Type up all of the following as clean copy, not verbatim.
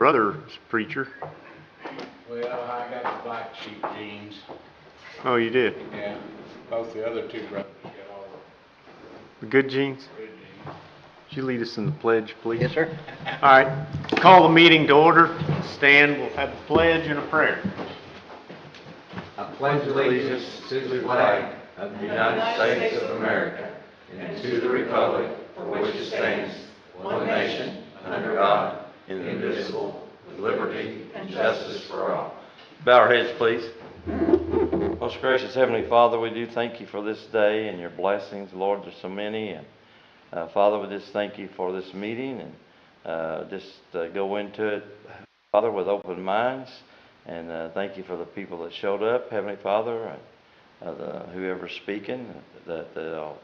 brother's preacher. Well, I got the black sheep jeans. Oh, you did? Yeah. Both the other two brothers got all The good genes? the good jeans. Would you lead us in the pledge, please? Yes, sir. All right. Call the meeting to order. Stand. We'll have a pledge and a prayer. I pledge allegiance to the flag of the United States of America and to the republic for which it stands, one nation, under God, indivisible, with liberty and justice for all. Bow our heads, please. Most gracious Heavenly Father, we do thank you for this day and your blessings. Lord, there's so many. And Father, we just thank you for this meeting and go into it, Father, with open minds. And thank you for the people that showed up, Heavenly Father, and whoever's speaking, that they'll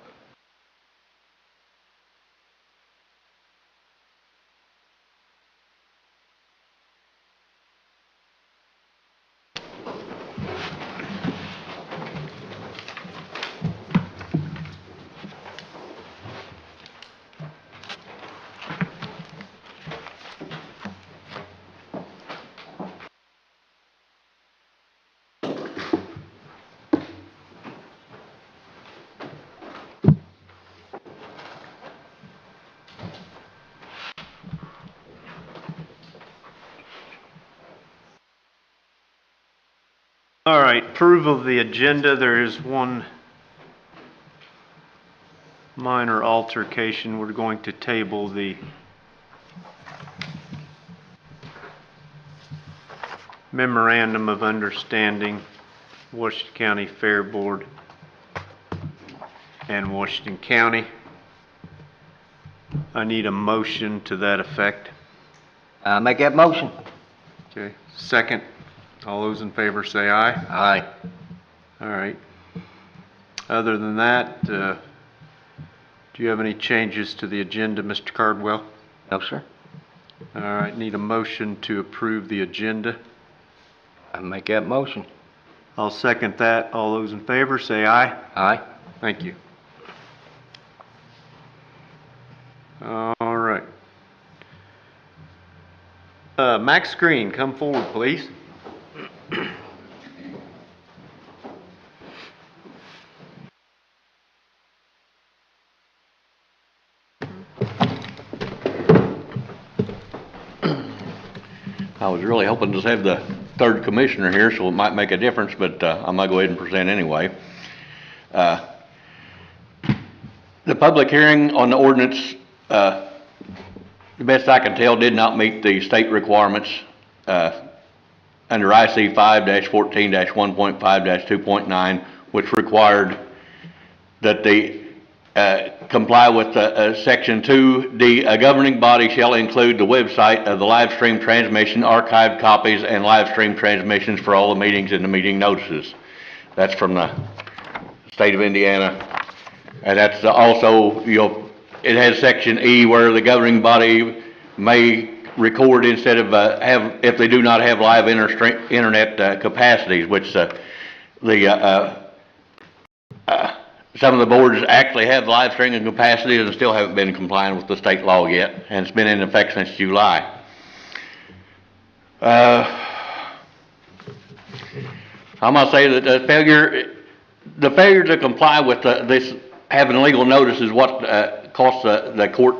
All right. Approval of the agenda. There is one minor altercation. We're going to table the Memorandum of Understanding, Washington County Fair Board and Washington County. I need a motion to that effect. Make that motion. Okay. Second. All those in favor say aye. Aye. All right. Other than that, do you have any changes to the agenda, Mr. Cardwell? No, sir. All right. Need a motion to approve the agenda. I make that motion. I'll second that. All those in favor say aye. Aye. Thank you. All right. Max Green, come forward, please. I was really hoping to have the third commissioner here, so it might make a difference, but I'm going to go ahead and present anyway. The public hearing on the ordinance, the best I can tell, did not meet the state requirements under IC 5-14-1.5-2.9, which required that they comply with Section 2D. A governing body shall include the website of the live stream transmission, archived copies, and live stream transmissions for all the meetings and the meeting notices. That's from the state of Indiana. And that's also, it has Section E where the governing body may record instead of if they do not have live internet capacities, which some of the boards actually have live streaming capacities and still haven't been complying with the state law yet, and it's been in effect since July. I'm going to say that the failure to comply with this having legal notice is what cost the court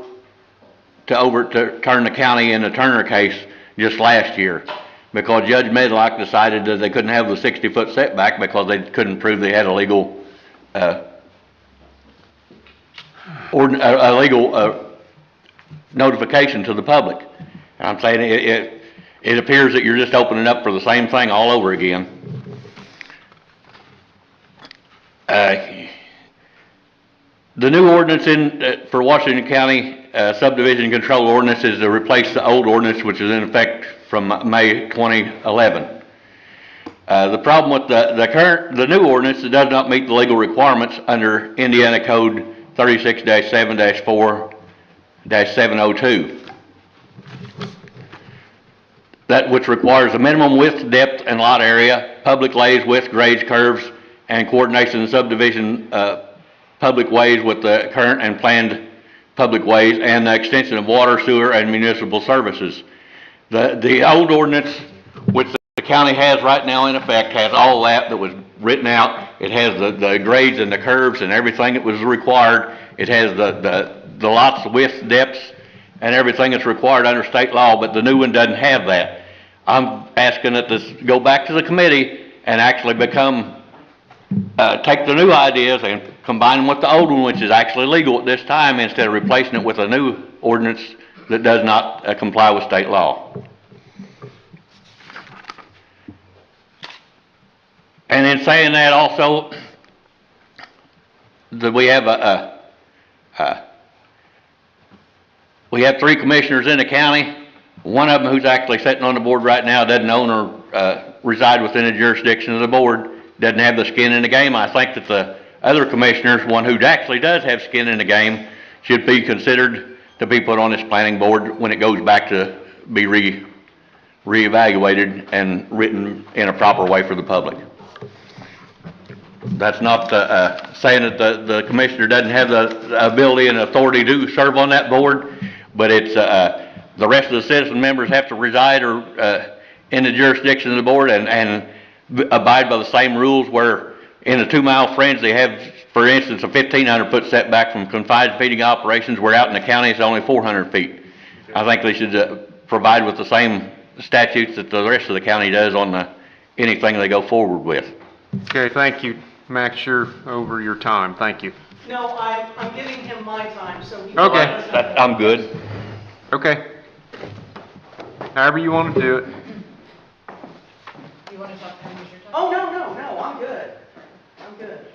to overturn the county in the Turner case just last year, because Judge Medlock decided that they couldn't have the 60-foot setback because they couldn't prove they had a legal notification to the public. And I'm saying it appears that you're just opening up for the same thing all over again. The new ordinance for Washington County subdivision control ordinance is to replace the old ordinance, which is in effect from May 2011. The problem with the new ordinance, it does not meet the legal requirements under Indiana Code 36-7-4-702. That which requires a minimum width, depth, and lot area, public lays, width, grades, curves, and coordination of subdivision public ways with the current and planned public ways, and the extension of water, sewer, and municipal services. The old ordinance, which the county has right now in effect, has all that was written out. It has the grades and the curves and everything that was required. It has the lots, widths, depths, and everything that's required under state law, but the new one doesn't have that. I'm asking that this go back to the committee and actually take the new ideas and combine them with the old one, which is actually legal at this time, instead of replacing it with a new ordinance that does not comply with state law. And in saying that also, that we have 3 commissioners in the county. One of them, who's actually sitting on the board right now, doesn't own or reside within the jurisdiction of the board, doesn't have the skin in the game. I think that the other commissioners, one who actually does have skin in the game, should be considered to be put on this planning board when it goes back to be reevaluated and written in a proper way for the public. That's not saying that the commissioner doesn't have the ability and authority to serve on that board, but it's the rest of the citizen members have to reside or in the jurisdiction of the board and abide by the same rules, where in the 2 mile fringe they have, for instance, a 1,500-foot setback from confined feeding operations, where out in the county it's only 400 feet. I think they should provide with the same statutes that the rest of the county does on anything they go forward with. Okay, thank you, Max, you're over your time, thank you. No, I'm giving him my time, so he. Okay. I'm good. Okay. However you want to do it. You want to talk 10 minutes your time? Oh, no, I'm good. I'm good.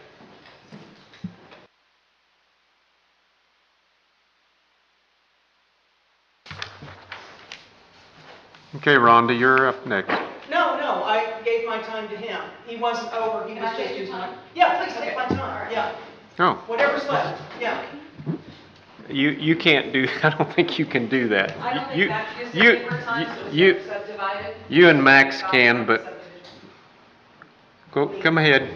Okay, Rhonda, you're up next. No, I gave my time to him. He wasn't over, he Can was I just take your using my. time? Yeah, please take Okay. my time, All right. yeah. Oh, Whatever's left, yeah. you can't do, I don't think you can do that. I don't You- think that gives you- any more time, so you- it's subdivided. You and Max can, but come ahead.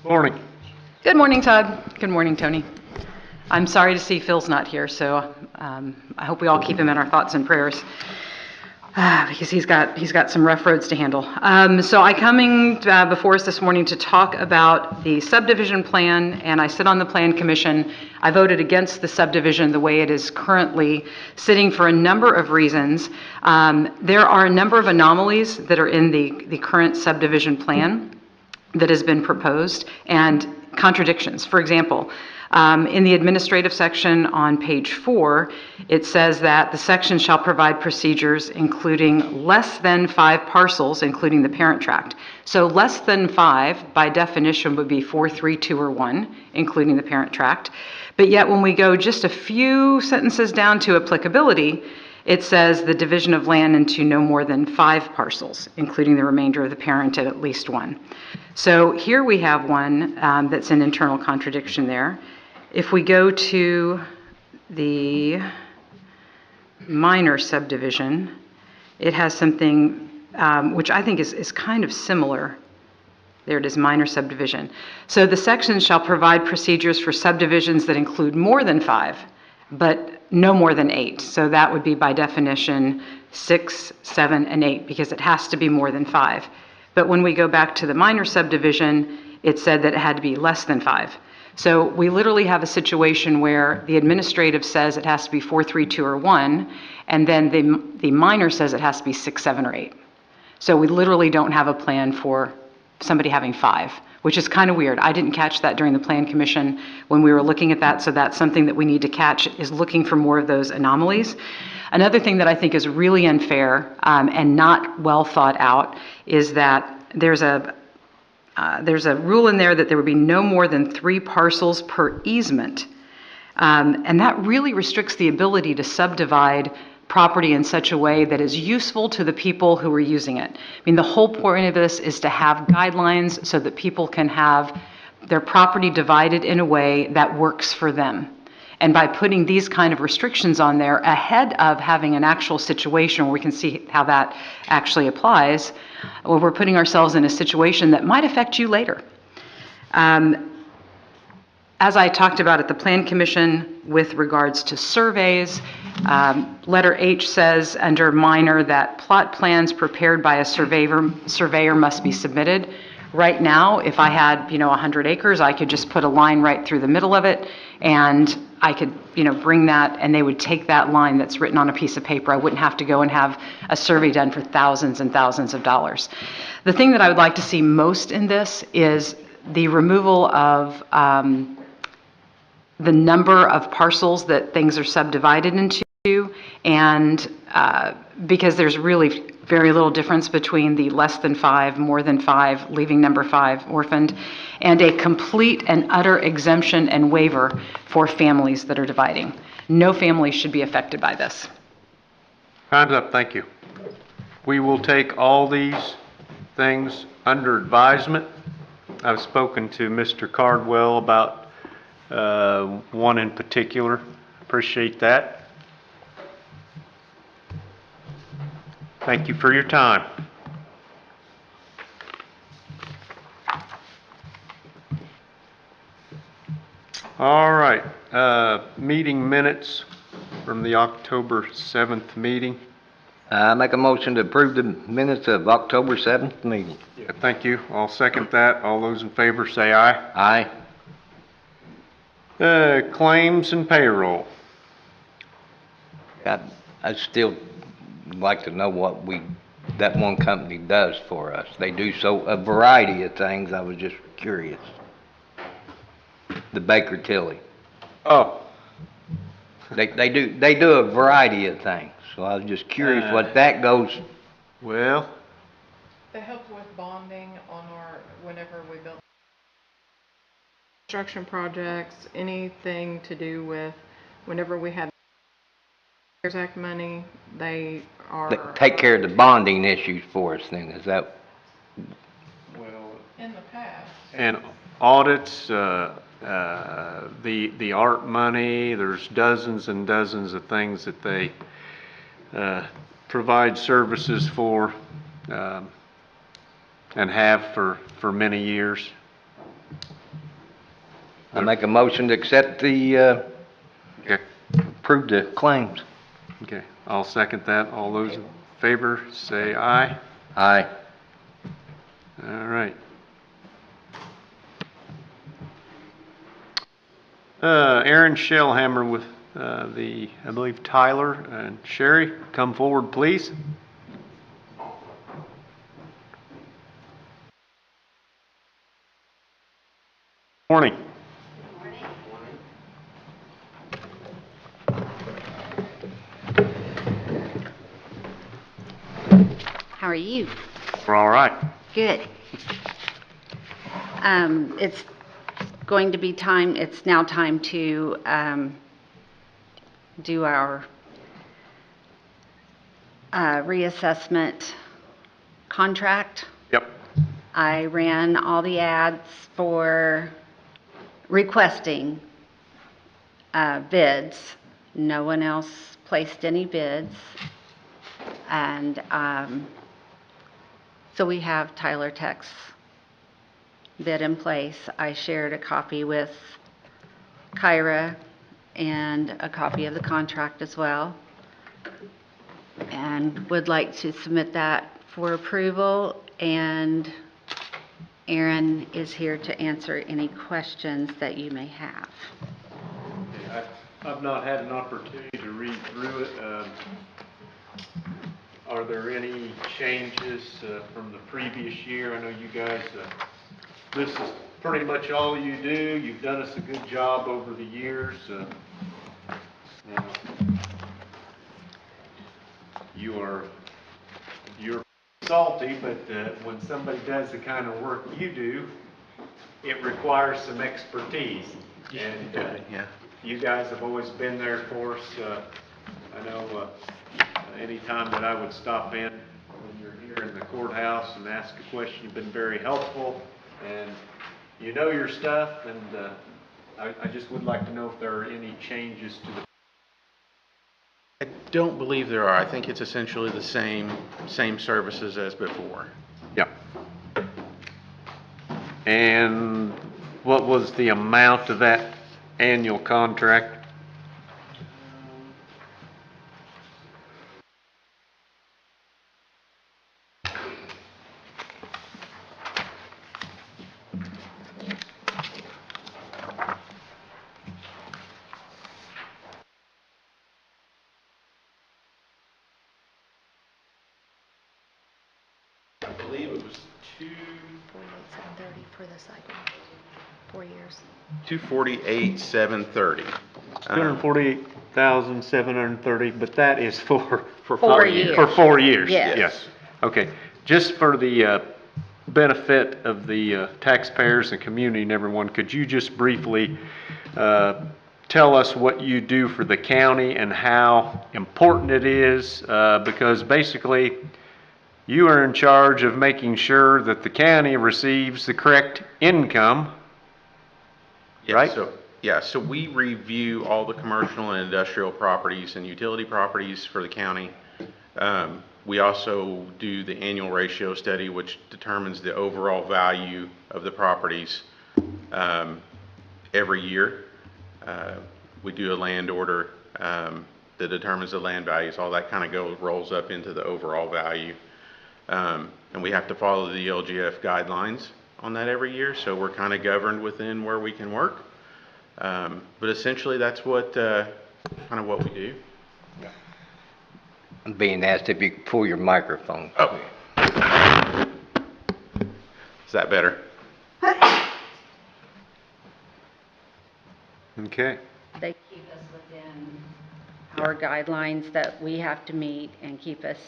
Morning. Good morning, Todd. Good morning, Tony. I'm sorry to see Phil's not here, so I hope we all keep him in our thoughts and prayers, because he's got some rough roads to handle. So I coming before us this morning to talk about the subdivision plan, and I sit on the Plan Commission. I voted against the subdivision the way it is currently sitting for a number of reasons. There are a number of anomalies that are in the current subdivision plan that has been proposed, and contradictions. For example, in the administrative section on page 4, it says that the section shall provide procedures including less than 5 parcels, including the parent tract. So less than 5, by definition, would be 4, 3, 2, or 1, including the parent tract. But yet when we go just a few sentences down to applicability, it says the division of land into no more than 5 parcels, including the remainder of the parent at least 1. So here we have one that's an internal contradiction there. If we go to the minor subdivision, it has something which I think is kind of similar. There it is, minor subdivision. So the section shall provide procedures for subdivisions that include more than 5, but no more than 8. So that would be by definition 6, 7, and 8, because it has to be more than 5. But when we go back to the minor subdivision, it said that it had to be less than 5. So we literally have a situation where the administrative says it has to be 4, 3, 2, or 1, and then the minor says it has to be 6, 7, or 8. So we literally don't have a plan for somebody having 5, which is kind of weird. I didn't catch that during the Plan Commission when we were looking at that, so that's something that we need to catch, is looking for more of those anomalies. Another thing that I think is really unfair and not well thought out is that there's a rule in there that there would be no more than 3 parcels per easement. And that really restricts the ability to subdivide property in such a way that is useful to the people who are using it. I mean, the whole point of this is to have guidelines so that people can have their property divided in a way that works for them. And by putting these kind of restrictions on there ahead of having an actual situation where we can see how that actually applies, well, we're putting ourselves in a situation that might affect you later. As I talked about at the Plan Commission with regards to surveys, letter H says under minor that plot plans prepared by a surveyor must be submitted. Right now, if I had, 100 acres, I could just put a line right through the middle of it, and I could, bring that, and they would take that line that's written on a piece of paper. I wouldn't have to go and have a survey done for thousands and thousands of dollars. The thing that I would like to see most in this is the removal of the number of parcels that things are subdivided into, and because there's really very little difference between the less than 5, more than 5, leaving number 5 orphaned, and a complete and utter exemption and waiver for families that are dividing. No family should be affected by this. Time's up, thank you. We will take all these things under advisement. I've spoken to Mr. Cardwell about one in particular. Appreciate that. Thank you for your time. All right, meeting minutes from the October 7th meeting. Make a motion to approve the minutes of October 7th meeting. Thank you. I'll second that. All those in favor say aye. Aye. Claims and payroll. I still like to know what that one company does for us. They do a variety of things. I was just curious. The Baker Tilly. Oh. They do a variety of things. So I was just curious what that goes. Well. They help with bonding on whenever we build construction projects, anything to do with whenever we had CARES Act money, they take care of the bonding issues for us then, is that? Well. In the past. And audits, the art money, there's dozens and dozens of things that they provide services for and have for many years. I make a motion to accept Okay. approve the claims. Okay, I'll second that. All those in favor say aye. Aye. All right. Aaron Shellhammer with I believe Tyler and Sherry, come forward, please. Morning. How are you? We're all right. Good. It's going to be time, it's now time to do our reassessment contract. Yep. I ran all the ads for requesting bids. No one else placed any bids. And so we have Tyler Tech's bid in place. I shared a copy with Kyra and a copy of the contract as well, and would like to submit that for approval. And Aaron is here to answer any questions that you may have. I've not had an opportunity to read through it. Are there any changes from the previous year? I know you guys, this is pretty much all you do. You've done us a good job over the years. You're salty, but when somebody does the kind of work you do, it requires some expertise. And you guys have always been there for us. I know anytime that I would stop in when you're here in the courthouse and ask a question, you've been very helpful, and you know your stuff, and I just would like to know if there are any changes to the... I don't believe there are. I think it's essentially the same services as before. Yeah. And what was the amount of that annual contract? I believe it was 48,730 for the cycle, 4 years. 248,730. 248,730, but that is for 4 years. For 4 years? Yes. Yes. Okay. Just for the benefit of the taxpayers and community and everyone, could you just briefly tell us what you do for the county and how important it is? Because basically, you are in charge of making sure that the county receives the correct income, Yeah, right? So we review all the commercial and industrial properties and utility properties for the county. We also do the annual ratio study, which determines the overall value of the properties every year. We do a land order that determines the land values. All that kind of rolls up into the overall value. And we have to follow the LGF guidelines on that every year, so we're kind of governed within where we can work. But essentially, that's what kind of what we do. I'm being asked if you could pull your microphone. Oh. Is that better? Okay. They keep us within our guidelines that we have to meet and keep us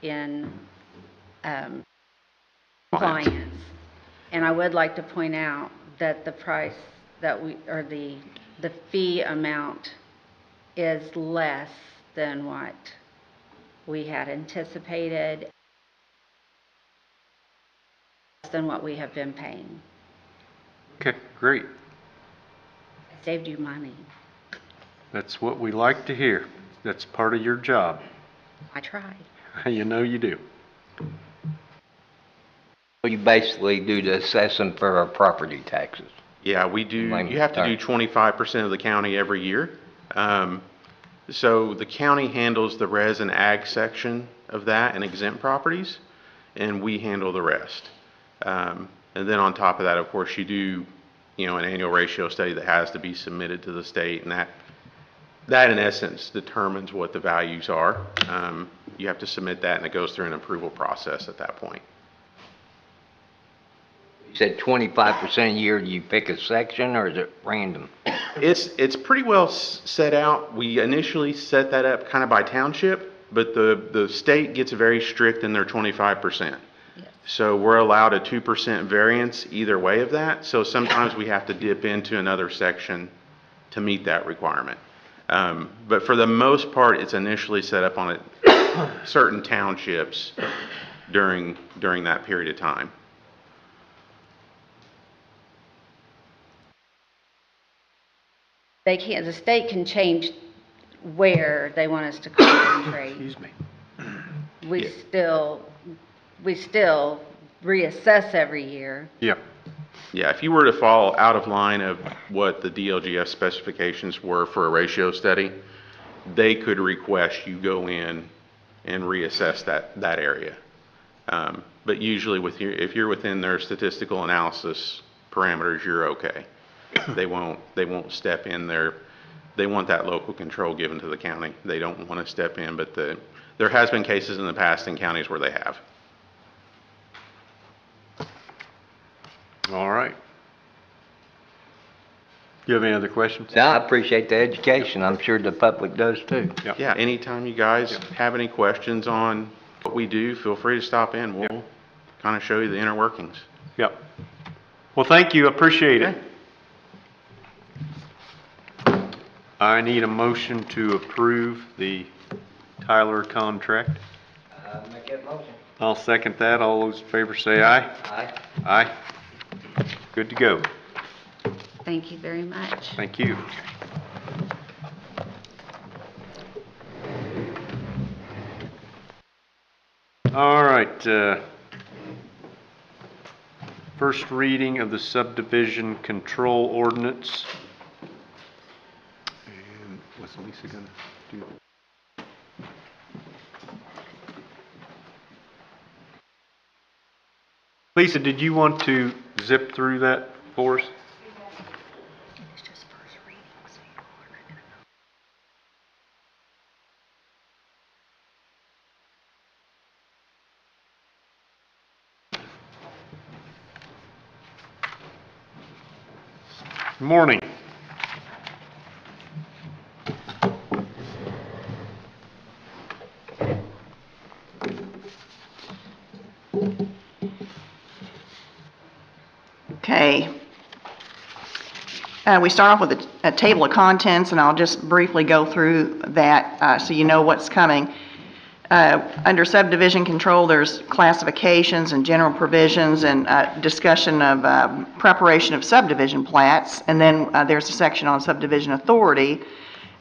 in compliance. And I would like to point out that the price that or the fee amount is less than what we had anticipated, less than what we have been paying. Okay, great. I saved you money. That's what we like to hear. That's part of your job. I tried. You know you do. You basically do the assessing for our property taxes. Yeah, we do. You have to do 25% of the county every year. So the county handles the res and ag section of that and exempt properties, and we handle the rest. And then on top of that, of course, you do, an annual ratio study that has to be submitted to the state, and that in essence determines what the values are. You have to submit that, and it goes through an approval process at that point. You said 25% a year. Do you pick a section or is it random? It's pretty well set out. We initially set that up kind of by township, but the state gets very strict in their 25%. Yes. So we're allowed a 2% variance either way of that. So sometimes we have to dip into another section to meet that requirement. But for the most part, it's initially set up on certain townships during that period of time. The state can change where they want us to concentrate. Excuse me. We still reassess every year. Yeah. Yeah, if you were to fall out of line of what the DLGF specifications were for a ratio study, they could request you go in and reassess that area. But usually if you're within their statistical analysis parameters, you're okay. They won't step in there. They want that local control given to the county. They don't want to step in, but there has been cases in the past in counties where they have. All right. Do you have any other questions? No, I appreciate the education. I'm sure the public does too. Yeah, anytime you guys have any questions on what we do, feel free to stop in. We'll kind of show you the inner workings. Yep. Well, thank you. Appreciate it. I need a motion to approve the Tyler contract. Make that motion. I'll second that. All those in favor say aye. Aye. Aye. Good to go. Thank you very much. Thank you. All right, First reading of the subdivision control ordinance. And what's Lisa gonna do? Lisa, did you want to zip through that for us? Good morning. Okay. We start off with a table of contents, and I'll just briefly go through that so you know what's coming. Under subdivision control, there's classifications and general provisions and discussion of preparation of subdivision plats, and then there's a section on subdivision authority.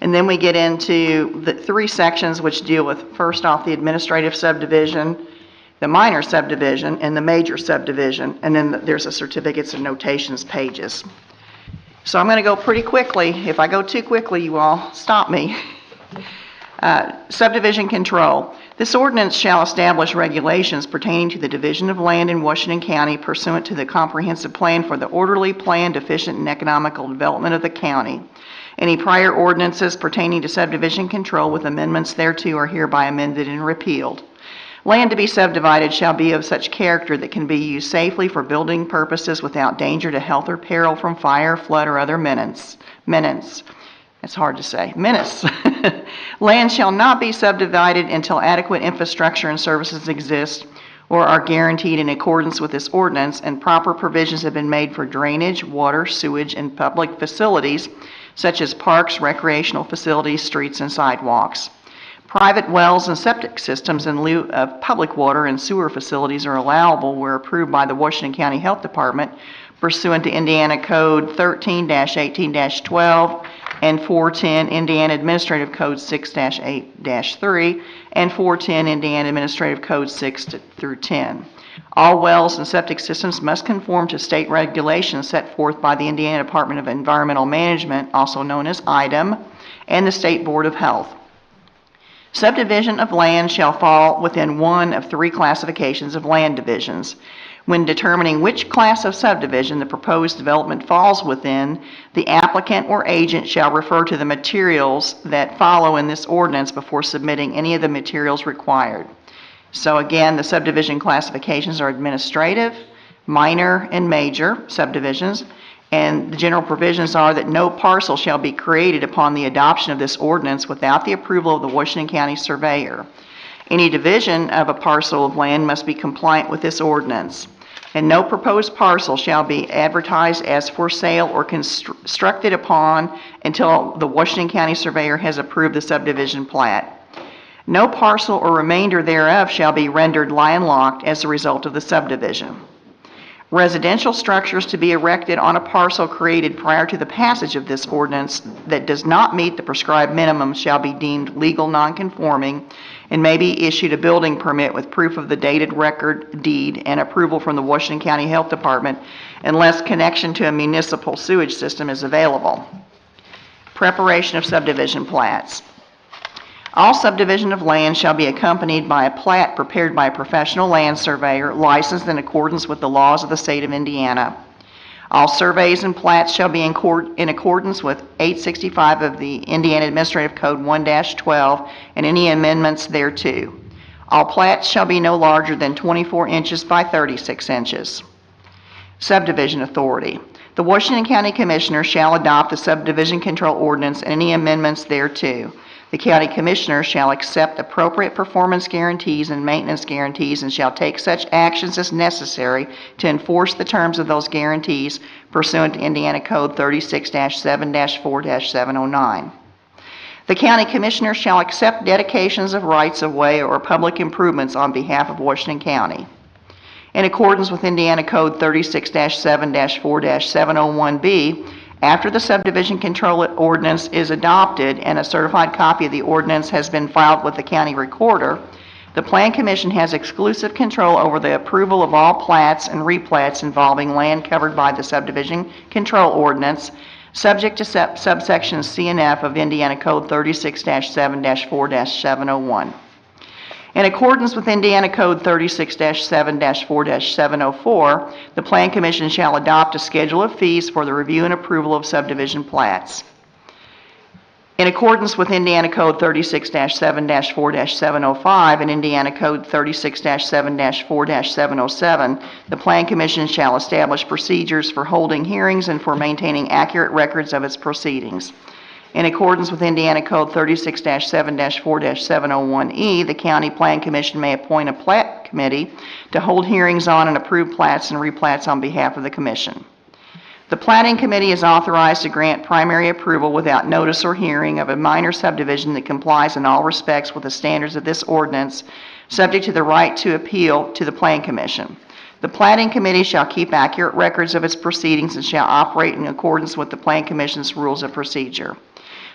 And then we get into the 3 sections which deal with, first off, the administrative subdivision, the minor subdivision, and the major subdivision, and then there's a certificates and notations pages. So I'm going to go pretty quickly. If I go too quickly, you all stop me. Subdivision control. This ordinance shall establish regulations pertaining to the division of land in Washington County pursuant to the comprehensive plan for the orderly, planned, efficient, and economical development of the county. Any prior ordinances pertaining to subdivision control with amendments thereto are hereby amended and repealed. Land to be subdivided shall be of such character that can be used safely for building purposes without danger to health or peril from fire, flood, or other menace. It's hard to say. Menace. Land shall not be subdivided until adequate infrastructure and services exist or are guaranteed in accordance with this ordinance, and proper provisions have been made for drainage, water, sewage, and public facilities such as parks, recreational facilities, streets, and sidewalks. Private wells and septic systems in lieu of public water and sewer facilities are allowable where approved by the Washington County Health Department pursuant to Indiana Code 13-18-12 and 410 Indiana Administrative Code 6-8-3 and 410 Indiana Administrative Code 6-10. All wells and septic systems must conform to state regulations set forth by the Indiana Department of Environmental Management, also known as IDEM, and the State Board of Health. Subdivision of land shall fall within one of 3 classifications of land divisions. When determining which class of subdivision the proposed development falls within, the applicant or agent shall refer to the materials that follow in this ordinance before submitting any of the materials required. So again, the subdivision classifications are administrative, minor, and major subdivisions. And the general provisions are that no parcel shall be created upon the adoption of this ordinance without the approval of the Washington County Surveyor. Any division of a parcel of land must be compliant with this ordinance. And no proposed parcel shall be advertised as for sale or constructed upon until the Washington County Surveyor has approved the subdivision plat. No parcel or remainder thereof shall be rendered landlocked as a result of the subdivision. Residential structures to be erected on a parcel created prior to the passage of this ordinance that does not meet the prescribed minimum shall be deemed legal nonconforming and may be issued a building permit with proof of the dated record deed and approval from the Washington County Health Department unless connection to a municipal sewage system is available. Preparation of subdivision plats. All subdivision of land shall be accompanied by a plat prepared by a professional land surveyor licensed in accordance with the laws of the state of Indiana. All surveys and plats shall be in accordance with 865 of the Indiana Administrative Code 1-12 and any amendments thereto. All plats shall be no larger than 24 inches by 36 inches. Subdivision authority. The Washington County Commissioner shall adopt the subdivision control ordinance and any amendments thereto. The County Commissioner shall accept appropriate performance guarantees and maintenance guarantees and shall take such actions as necessary to enforce the terms of those guarantees pursuant to Indiana Code 36-7-4-709. The County Commissioner shall accept dedications of rights-of-way or public improvements on behalf of Washington County. In accordance with Indiana Code 36-7-4-701B, after the subdivision control ordinance is adopted and a certified copy of the ordinance has been filed with the county recorder, The Plan Commission has exclusive control over the approval of all plats and replats involving land covered by the subdivision control ordinance, subject to subsections C and F of Indiana Code 36-7-4-701. In accordance with Indiana Code 36-7-4-704, the Plan Commission shall adopt a schedule of fees for the review and approval of subdivision plats. In accordance with Indiana Code 36-7-4-705 and Indiana Code 36-7-4-707, the Plan Commission shall establish procedures for holding hearings and for maintaining accurate records of its proceedings. In accordance with Indiana Code 36-7-4-701E, the County Plan Commission may appoint a plat committee to hold hearings on and approve plats and replats on behalf of the Commission. The Planning Committee is authorized to grant primary approval without notice or hearing of a minor subdivision that complies in all respects with the standards of this ordinance, subject to the right to appeal to the Plan Commission. The Planning Committee shall keep accurate records of its proceedings and shall operate in accordance with the Plan Commission's rules of procedure.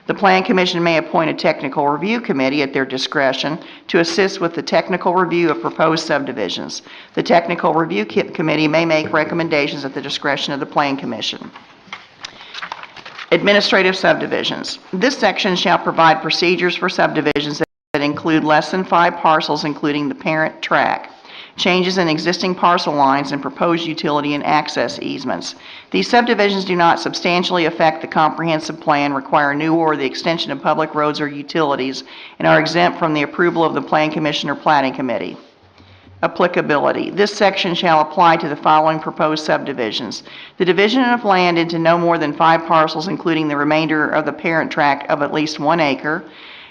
The Plan Commission may appoint a technical review committee at their discretion to assist with the technical review of proposed subdivisions. The technical review committee may make recommendations at the discretion of the Plan Commission. Administrative subdivisions. This section shall provide procedures for subdivisions that include less than 5 parcels, including the parent tract, changes in existing parcel lines, and proposed utility and access easements. These subdivisions do not substantially affect the comprehensive plan, require new or the extension of public roads or utilities, and are exempt from the approval of the Plan Commission or Planning Committee. Applicability. This section shall apply to the following proposed subdivisions: the division of land into no more than 5 parcels, including the remainder of the parent tract of at least 1 acre.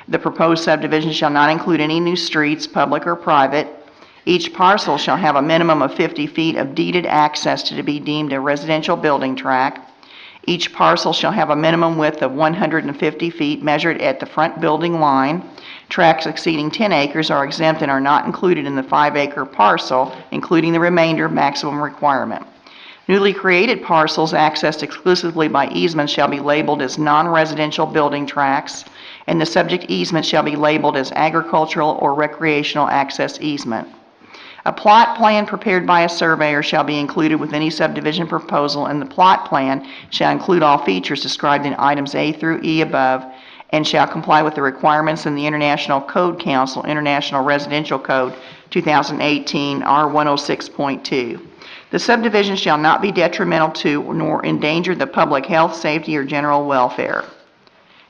The proposed subdivision shall not include any new streets, public or private. Each parcel shall have a minimum of 50 feet of deeded access to be deemed a residential building tract. Each parcel shall have a minimum width of 150 feet measured at the front building line. Tracts exceeding 10 acres are exempt and are not included in the 5-acre parcel, including the remainder maximum requirement. Newly created parcels accessed exclusively by easements shall be labeled as non-residential building tracts, and the subject easement shall be labeled as agricultural or recreational access easement. A plot plan prepared by a surveyor shall be included with any subdivision proposal, and the plot plan shall include all features described in items A through E above and shall comply with the requirements in the International Code Council International Residential Code 2018 R106.2. The subdivision shall not be detrimental to nor endanger the public health, safety, or general welfare.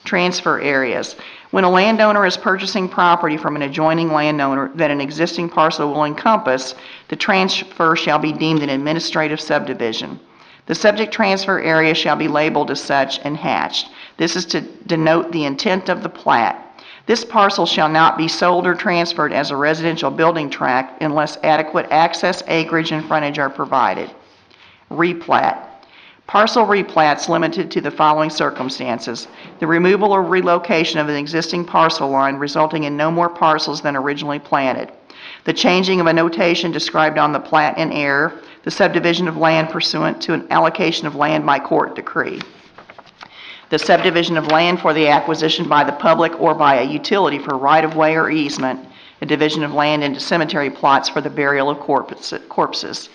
Transfer areas. When a landowner is purchasing property from an adjoining landowner that an existing parcel will encompass, the transfer shall be deemed an administrative subdivision. The subject transfer area shall be labeled as such and hatched. This is to denote the intent of the plat. This parcel shall not be sold or transferred as a residential building tract unless adequate access, acreage, and frontage are provided. Replat. Parcel replats limited to the following circumstances: the removal or relocation of an existing parcel line resulting in no more parcels than originally planted, the changing of a notation described on the plat in error, the subdivision of land pursuant to an allocation of land by court decree, the subdivision of land for the acquisition by the public or by a utility for right-of-way or easement, a division of land into cemetery plots for the burial of corpses.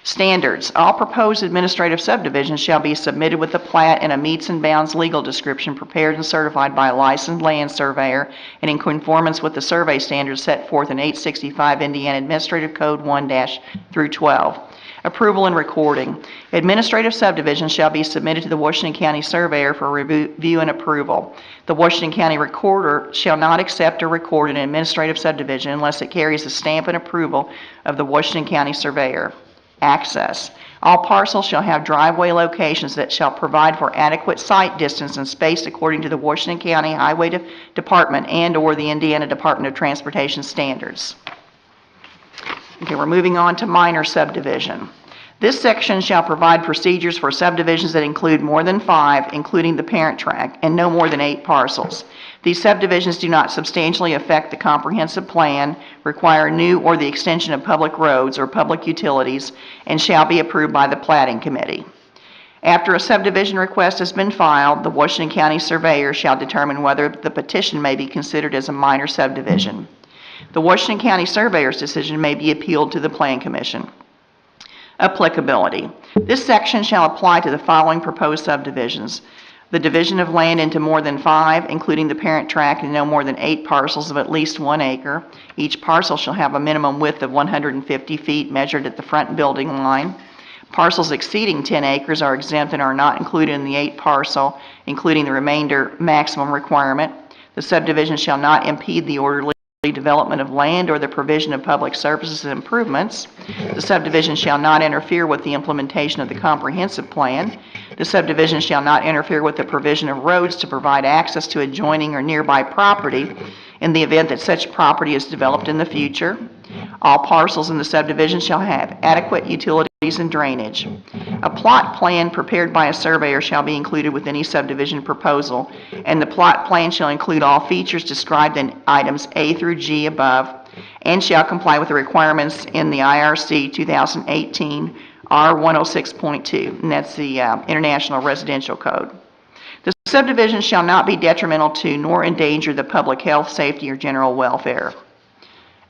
Standards. All proposed administrative subdivisions shall be submitted with the plat and a meets and bounds legal description prepared and certified by a licensed land surveyor and in conformance with the survey standards set forth in 865 Indiana Administrative Code 1-through-12. Approval and recording. Administrative subdivisions shall be submitted to the Washington County Surveyor for review and approval. The Washington County Recorder shall not accept or record an administrative subdivision unless it carries the stamp and approval of the Washington County Surveyor. Access. All parcels shall have driveway locations that shall provide for adequate site distance and space according to the Washington County Highway Department and/or the Indiana Department of Transportation standards. Okay, we're moving on to minor subdivision. This section shall provide procedures for subdivisions that include more than 5, including the parent tract, and no more than 8 parcels. These subdivisions do not substantially affect the comprehensive plan, require new or the extension of public roads or public utilities, and shall be approved by the Platting Committee. After a subdivision request has been filed, the Washington County Surveyor shall determine whether the petition may be considered as a minor subdivision. The Washington County Surveyor's decision may be appealed to the Plan Commission. Applicability. This section shall apply to the following proposed subdivisions: the division of land into more than 5, including the parent tract, and no more than 8 parcels of at least 1 acre. Each parcel shall have a minimum width of 150 feet measured at the front building line. Parcels exceeding 10 acres are exempt and are not included in the 8 parcel, including the remainder maximum requirement. The subdivision shall not impede the orderly development of land or the provision of public services and improvements. The subdivision shall not interfere with the implementation of the comprehensive plan. The subdivision shall not interfere with the provision of roads to provide access to adjoining or nearby property in the event that such property is developed in the future. All parcels in the subdivision shall have adequate utilities and drainage. A plot plan prepared by a surveyor shall be included with any subdivision proposal, and the plot plan shall include all features described in items A through G above, and shall comply with the requirements in the IRC 2018 R106.2, and that's the International Residential Code. The subdivision shall not be detrimental to nor endanger the public health, safety, or general welfare.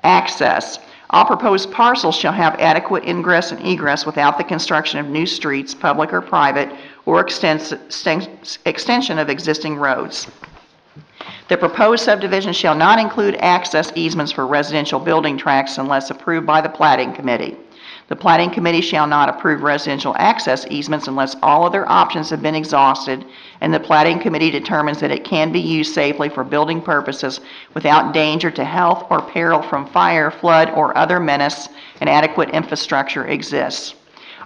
Access. All proposed parcels shall have adequate ingress and egress without the construction of new streets, public or private, or extension of existing roads. The proposed subdivision shall not include access easements for residential building tracts unless approved by the Platting Committee. The Platting Committee shall not approve residential access easements unless all other options have been exhausted and the Platting Committee determines that it can be used safely for building purposes without danger to health or peril from fire, flood, or other menace, and adequate infrastructure exists.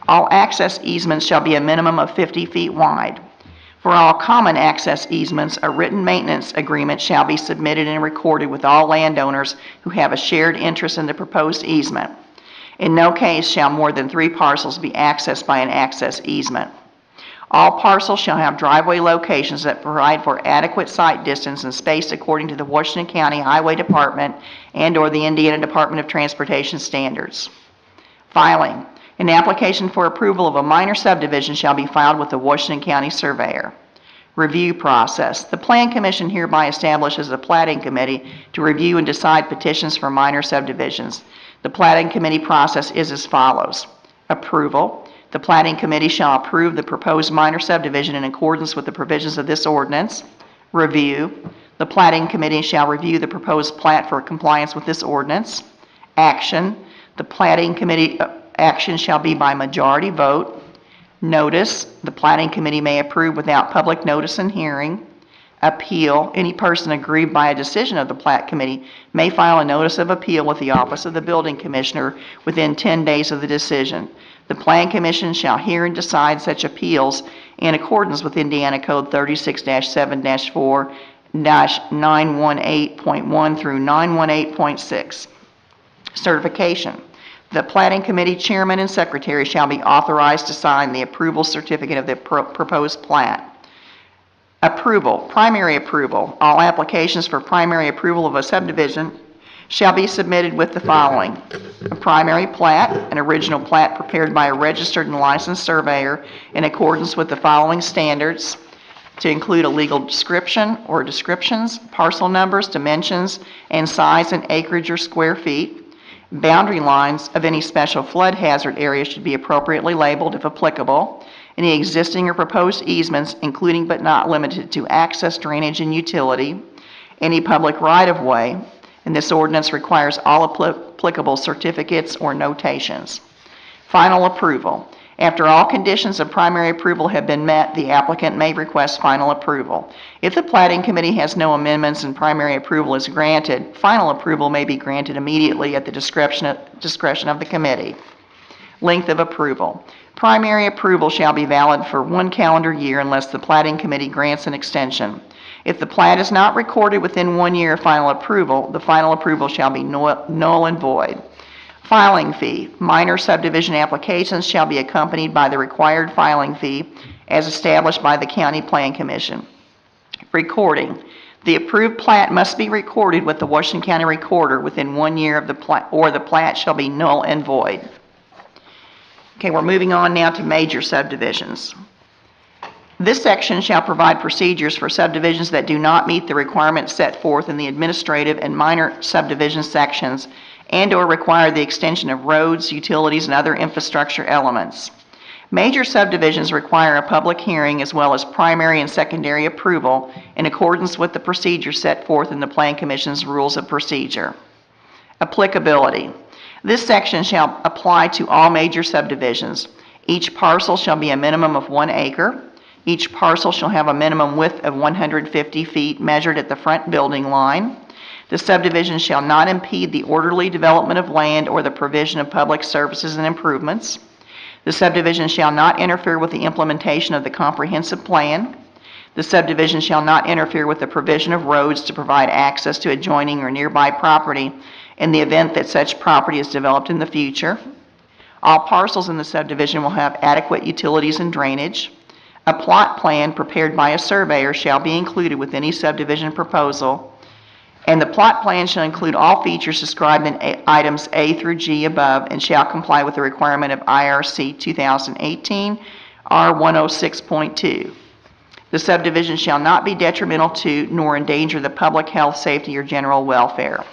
All access easements shall be a minimum of 50 feet wide. For all common access easements, a written maintenance agreement shall be submitted and recorded with all landowners who have a shared interest in the proposed easement. In no case shall more than 3 parcels be accessed by an access easement. All parcels shall have driveway locations that provide for adequate site distance and space according to the Washington County Highway Department and/or the Indiana Department of Transportation standards. Filing. An application for approval of a minor subdivision shall be filed with the Washington County Surveyor. Review process. The Plan Commission hereby establishes a Platting Committee to review and decide petitions for minor subdivisions. The Platting Committee process is as follows. Approval. The Platting Committee shall approve the proposed minor subdivision in accordance with the provisions of this ordinance. Review. The Platting Committee shall review the proposed plat for compliance with this ordinance. Action. The Platting Committee action shall be by majority vote. Notice. The Platting Committee may approve without public notice and hearing. Appeal. Any person aggrieved by a decision of the Plat Committee may file a notice of appeal with the Office of the Building Commissioner within 10 days of the decision. The Plan Commission shall hear and decide such appeals in accordance with Indiana Code 36-7-4-918.1 through 918.6. Certification. The Platting Committee Chairman and Secretary shall be authorized to sign the approval certificate of the proposed plat. Approval. Primary approval. All applications for primary approval of a subdivision shall be submitted with the following: a primary plat, an original plat prepared by a registered and licensed surveyor in accordance with the following standards, to include a legal description or descriptions, parcel numbers, dimensions, and size in acreage or square feet. Boundary lines of any special flood hazard area should be appropriately labeled if applicable. Any existing or proposed easements, including but not limited to access, drainage, and utility. Any public right-of-way, and this ordinance requires all applicable certificates or notations. Final approval. After all conditions of primary approval have been met, the applicant may request final approval. If the Platting Committee has no amendments and primary approval is granted, final approval may be granted immediately at the discretion of the committee. Length of approval. Primary approval shall be valid for 1 calendar year unless the Platting Committee grants an extension. If the plat is not recorded within 1 year of final approval, the final approval shall be null and void. Filing fee. Minor subdivision applications shall be accompanied by the required filing fee as established by the County Plan Commission. Recording. The approved plat must be recorded with the Washington County Recorder within 1 year of the plat, or the plat shall be null and void. Okay, we're moving on now to major subdivisions. This section shall provide procedures for subdivisions that do not meet the requirements set forth in the administrative and minor subdivision sections and/or require the extension of roads, utilities, and other infrastructure elements. Major subdivisions require a public hearing as well as primary and secondary approval in accordance with the procedure set forth in the Plan Commission's Rules of Procedure. Applicability. This section shall apply to all major subdivisions. Each parcel shall be a minimum of 1 acre. Each parcel shall have a minimum width of 150 feet measured at the front building line. The subdivision shall not impede the orderly development of land or the provision of public services and improvements. The subdivision shall not interfere with the implementation of the comprehensive plan. The subdivision shall not interfere with the provision of roads to provide access to adjoining or nearby property in the event that such property is developed in the future. All parcels in the subdivision will have adequate utilities and drainage. A plot plan prepared by a surveyor shall be included with any subdivision proposal, and the plot plan shall include all features described in items A through G above and shall comply with the requirement of IRC 2018 R106.2. The subdivision shall not be detrimental to nor endanger the public health, safety, or general welfare.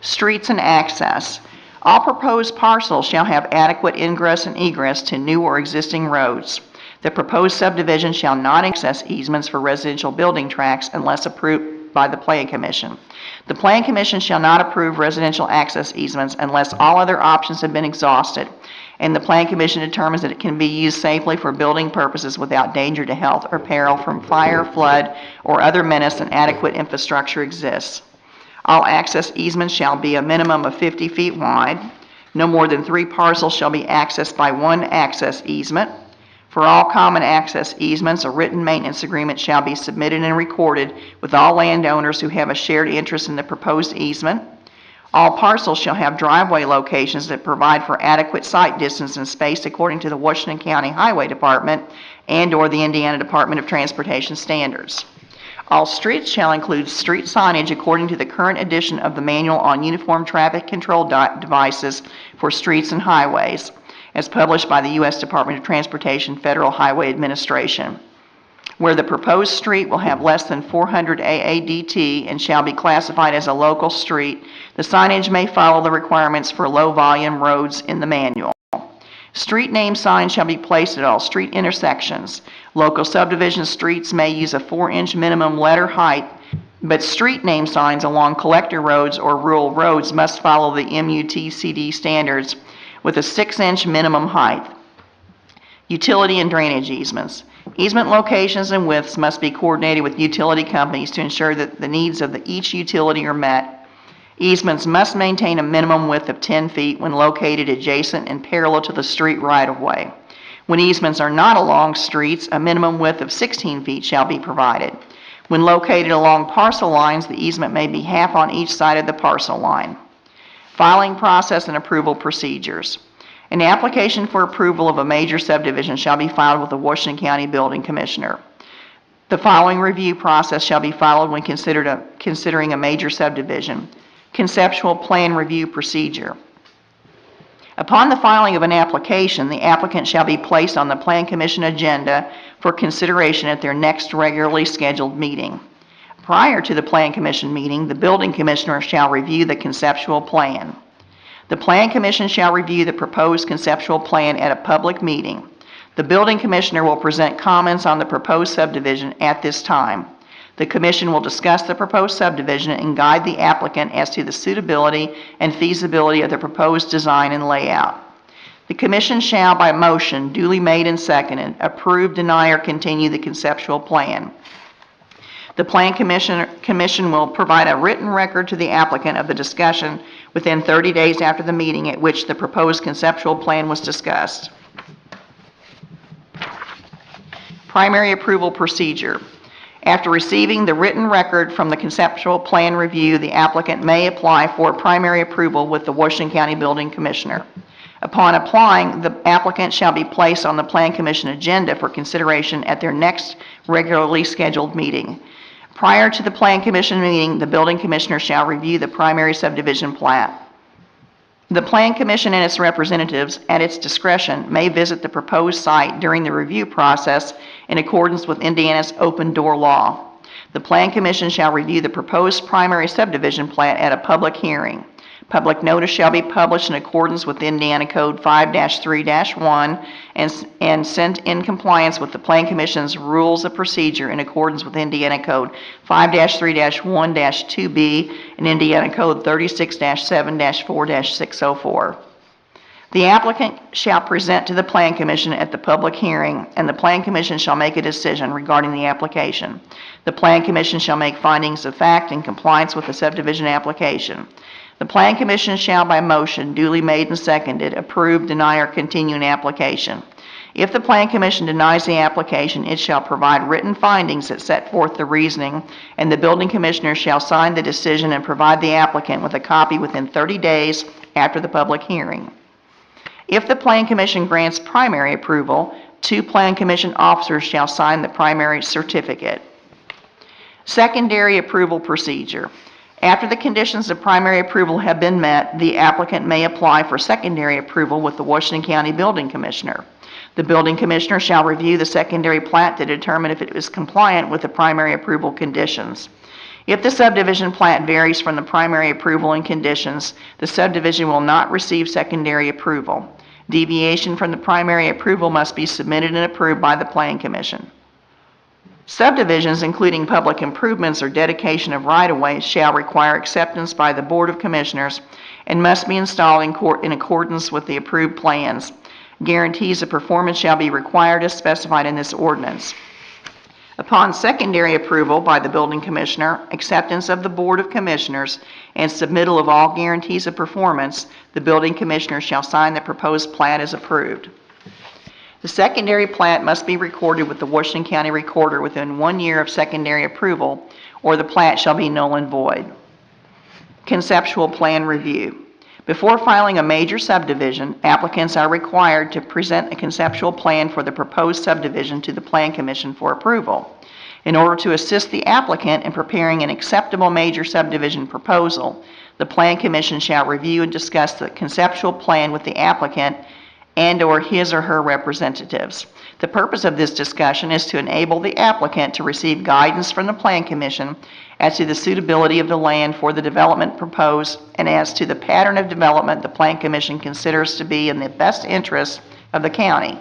Streets and access. All proposed parcels shall have adequate ingress and egress to new or existing roads. The proposed subdivision shall not access easements for residential building tracts unless approved by the Plan Commission. The Plan Commission shall not approve residential access easements unless all other options have been exhausted, and the Plan Commission determines that it can be used safely for building purposes without danger to health or peril from fire, flood, or other menace, and adequate infrastructure exists. All access easements shall be a minimum of 50 feet wide. No more than 3 parcels shall be accessed by 1 access easement. For all common access easements, a written maintenance agreement shall be submitted and recorded with all landowners who have a shared interest in the proposed easement. All parcels shall have driveway locations that provide for adequate site distance and space according to the Washington County Highway Department and/or the Indiana Department of Transportation standards. All streets shall include street signage according to the current edition of the Manual on Uniform Traffic Control Devices for Streets and Highways, as published by the U.S. Department of Transportation Federal Highway Administration. Where the proposed street will have less than 400 AADT and shall be classified as a local street, the signage may follow the requirements for low-volume roads in the manual. Street name signs shall be placed at all street intersections. Local subdivision streets may use a 4-inch minimum letter height, but street name signs along collector roads or rural roads must follow the MUTCD standards with a 6-inch minimum height. Utility and drainage easements. Easement locations and widths must be coordinated with utility companies to ensure that the needs of each utility are met. Easements must maintain a minimum width of 10 feet when located adjacent and parallel to the street right-of-way. When easements are not along streets, a minimum width of 16 feet shall be provided. When located along parcel lines, the easement may be half on each side of the parcel line. Filing process and approval procedures. An application for approval of a major subdivision shall be filed with the Washington County Building Commissioner. The following review process shall be followed when considering a major subdivision. Conceptual plan review procedure. Upon the filing of an application, the applicant shall be placed on the Plan Commission agenda for consideration at their next regularly scheduled meeting. Prior to the Plan Commission meeting, the Building Commissioner shall review the conceptual plan. The Plan Commission shall review the proposed conceptual plan at a public meeting. The Building Commissioner will present comments on the proposed subdivision at this time. The Commission will discuss the proposed subdivision and guide the applicant as to the suitability and feasibility of the proposed design and layout. The Commission shall, by motion duly made and seconded, approve, deny, or continue the conceptual plan. The Plan Commission will provide a written record to the applicant of the discussion within 30 days after the meeting at which the proposed conceptual plan was discussed. Primary approval procedure. After receiving the written record from the conceptual plan review, the applicant may apply for primary approval with the Washington County Building Commissioner. Upon applying, the applicant shall be placed on the Plan Commission agenda for consideration at their next regularly scheduled meeting. Prior to the Plan Commission meeting, the Building Commissioner shall review the primary subdivision plat. The Plan Commission and its representatives, at its discretion, may visit the proposed site during the review process in accordance with Indiana's open door law. The Plan Commission shall review the proposed primary subdivision plat at a public hearing. Public notice shall be published in accordance with Indiana Code 5-3-1 and sent in compliance with the Plan Commission's rules of procedure in accordance with Indiana Code 5-3-1-2B and Indiana Code 36-7-4-604. The applicant shall present to the Plan Commission at the public hearing, and the Plan Commission shall make a decision regarding the application. The Plan Commission shall make findings of fact in compliance with the subdivision application. The Plan Commission shall, by motion duly made and seconded, approve, deny, or continue an application. If the Plan Commission denies the application, it shall provide written findings that set forth the reasoning, and the Building Commissioner shall sign the decision and provide the applicant with a copy within 30 days after the public hearing. If the Plan Commission grants primary approval, 2 Plan Commission officers shall sign the primary certificate. Secondary approval procedure. After the conditions of primary approval have been met, the applicant may apply for secondary approval with the Washington County Building Commissioner. The Building Commissioner shall review the secondary plat to determine if it is compliant with the primary approval conditions. If the subdivision plat varies from the primary approval and conditions, the subdivision will not receive secondary approval. Deviation from the primary approval must be submitted and approved by the Plan Commission. Subdivisions, including public improvements or dedication of right-of-way, shall require acceptance by the Board of Commissioners and must be installed in accordance with the approved plans. Guarantees of performance shall be required as specified in this ordinance. Upon secondary approval by the Building Commissioner, acceptance of the Board of Commissioners, and submittal of all guarantees of performance, the Building Commissioner shall sign the proposed plat as approved. The secondary plat must be recorded with the Washington County Recorder within 1 year of secondary approval, or the plat shall be null and void. Conceptual plan review. Before filing a major subdivision, applicants are required to present a conceptual plan for the proposed subdivision to the Plan Commission for approval. In order to assist the applicant in preparing an acceptable major subdivision proposal, the Plan Commission shall review and discuss the conceptual plan with the applicant and/or his or her representatives. The purpose of this discussion is to enable the applicant to receive guidance from the Plan Commission as to the suitability of the land for the development proposed and as to the pattern of development the Plan Commission considers to be in the best interest of the county.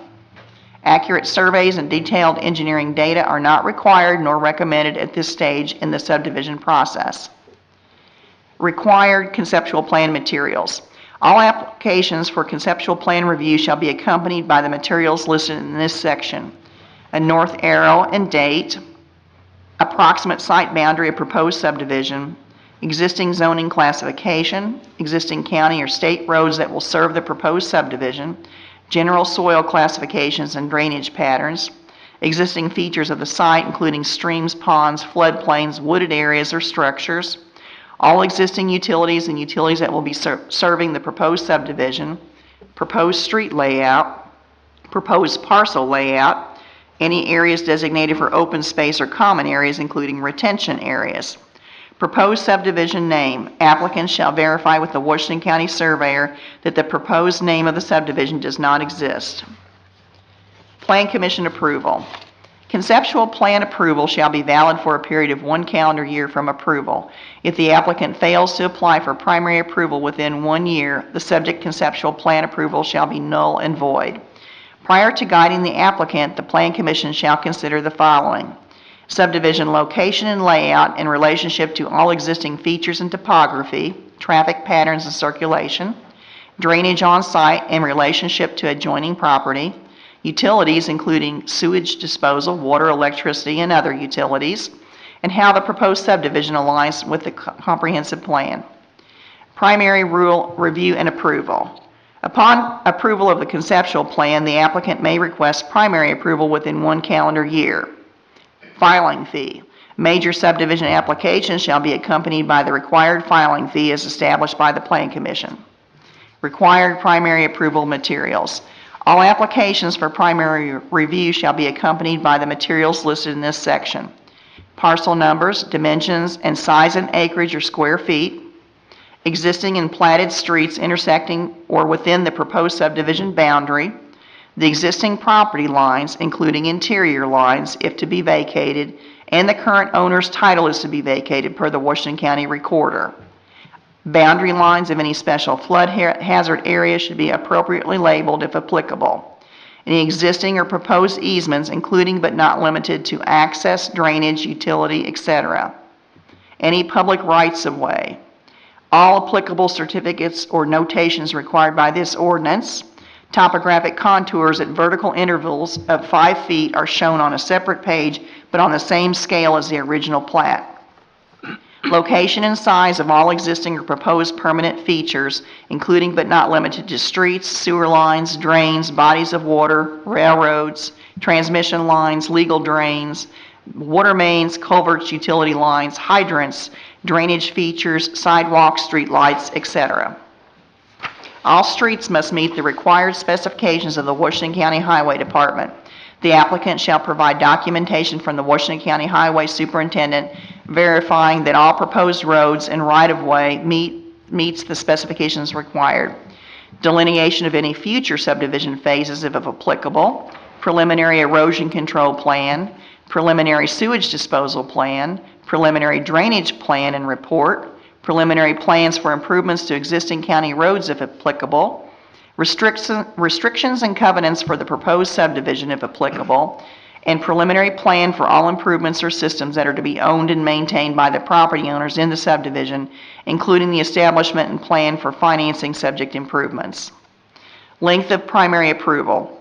Accurate surveys and detailed engineering data are not required nor recommended at this stage in the subdivision process. Required conceptual plan materials. All applications for conceptual plan review shall be accompanied by the materials listed in this section: a north arrow and date, approximate site boundary of proposed subdivision, existing zoning classification, existing county or state roads that will serve the proposed subdivision, general soil classifications and drainage patterns, existing features of the site including streams, ponds, floodplains, wooded areas or structures, all existing utilities and utilities that will be serving the proposed subdivision, proposed street layout, proposed parcel layout, any areas designated for open space or common areas including retention areas. Proposed subdivision name. Applicants shall verify with the Washington County Surveyor that the proposed name of the subdivision does not exist. Plan Commission approval. Conceptual plan approval shall be valid for a period of 1 calendar year from approval. If the applicant fails to apply for primary approval within 1 year, the subject conceptual plan approval shall be null and void. Prior to guiding the applicant, the Plan Commission shall consider the following: subdivision location and layout in relationship to all existing features and topography, traffic patterns and circulation, drainage on site in relationship to adjoining property, utilities including sewage disposal, water, electricity, and other utilities, and how the proposed subdivision aligns with the comprehensive plan. Primary rule review and approval. Upon approval of the conceptual plan, the applicant may request primary approval within 1 calendar year. Filing fee. Major subdivision applications shall be accompanied by the required filing fee as established by the Plan Commission. Required primary approval materials. All applications for primary review shall be accompanied by the materials listed in this section: parcel numbers, dimensions, and size and acreage or square feet, existing and platted streets intersecting or within the proposed subdivision boundary, the existing property lines, including interior lines, if to be vacated, and the current owner's title is to be vacated per the Washington County Recorder. Boundary lines of any special flood hazard area should be appropriately labeled if applicable. Any existing or proposed easements, including but not limited to access, drainage, utility, etc. Any public rights of way. All applicable certificates or notations required by this ordinance. Topographic contours at vertical intervals of 5 feet are shown on a separate page, but on the same scale as the original plat. Location and size of all existing or proposed permanent features, including but not limited to streets, sewer lines, drains, bodies of water, railroads, transmission lines, legal drains, water mains, culverts, utility lines, hydrants, drainage features, sidewalks, street lights, etc. All streets must meet the required specifications of the Washington County Highway Department. The applicant shall provide documentation from the Washington County Highway Superintendent verifying that all proposed roads and right-of-way meets the specifications required. Delineation of any future subdivision phases if applicable, preliminary erosion control plan, preliminary sewage disposal plan, preliminary drainage plan and report, preliminary plans for improvements to existing county roads if applicable, restrictions and covenants for the proposed subdivision if applicable, and preliminary plan for all improvements or systems that are to be owned and maintained by the property owners in the subdivision, including the establishment and plan for financing subject improvements. Length of primary approval.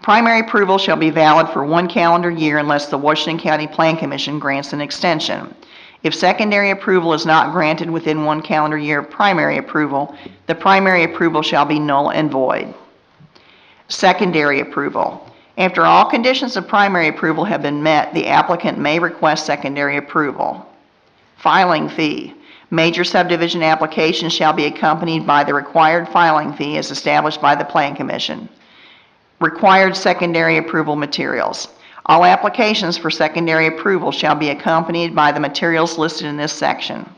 Primary approval shall be valid for 1 calendar year unless the Washington County Plan Commission grants an extension. If secondary approval is not granted within 1 calendar year of primary approval, the primary approval shall be null and void. Secondary approval. After all conditions of primary approval have been met, the applicant may request secondary approval. Filing fee. Major subdivision applications shall be accompanied by the required filing fee as established by the Plan Commission. Required secondary approval materials. All applications for secondary approval shall be accompanied by the materials listed in this section.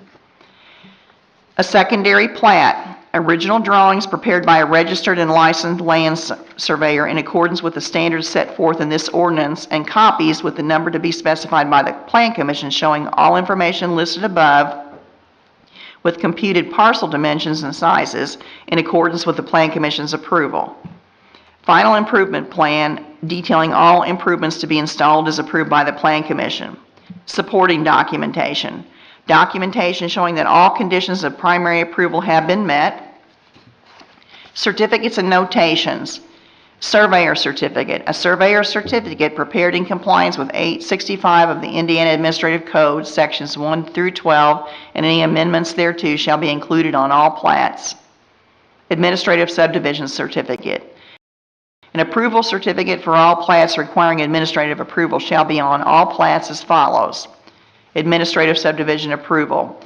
A secondary plat. Original drawings prepared by a registered and licensed land surveyor in accordance with the standards set forth in this ordinance, and copies with the number to be specified by the Plan Commission showing all information listed above with computed parcel dimensions and sizes in accordance with the Plan Commission's approval. Final improvement plan detailing all improvements to be installed is approved by the Plan Commission. Supporting documentation. Documentation showing that all conditions of primary approval have been met. Certificates and notations. Surveyor certificate. A surveyor certificate prepared in compliance with 865 of the Indiana Administrative Code, sections 1 through 12, and any amendments thereto shall be included on all plats. Administrative subdivision certificate. An approval certificate for all plats requiring administrative approval shall be on all plats as follows. Administrative subdivision approval.